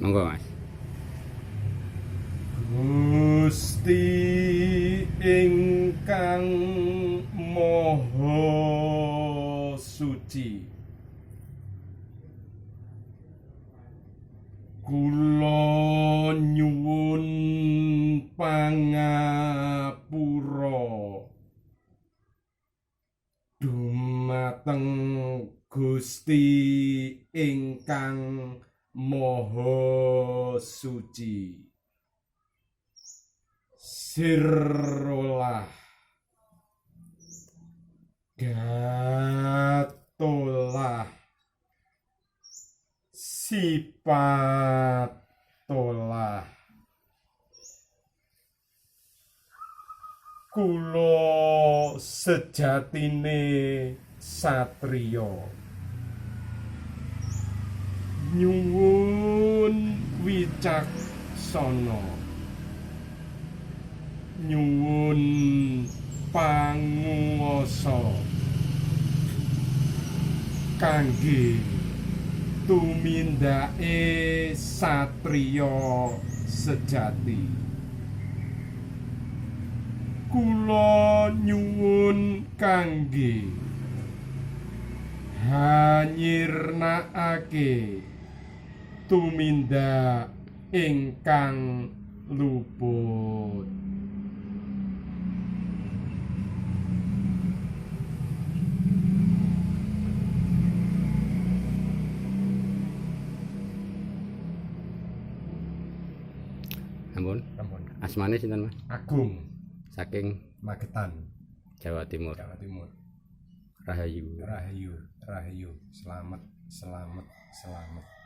Monggo Mas. Gusti ingkang Maha Suci, kula nyuwun pangapura dumateng Gusti ingkang Maha Suci. Sirrolah gatolah sipatolah kula sejatine satriya nyuwun wicaksana, nyuwun panguwasa kangge tumindake satriya sejati. Kula nyuwun kangge hanyirnakake tumindak ingkang luput. Ampun. Ampun. Asmane sinten Mas? Agung Saking Magetan, Jawa Timur. Jawa Timur. Rahayu. Rahayu, rahayu. Selamat, selamat, selamat.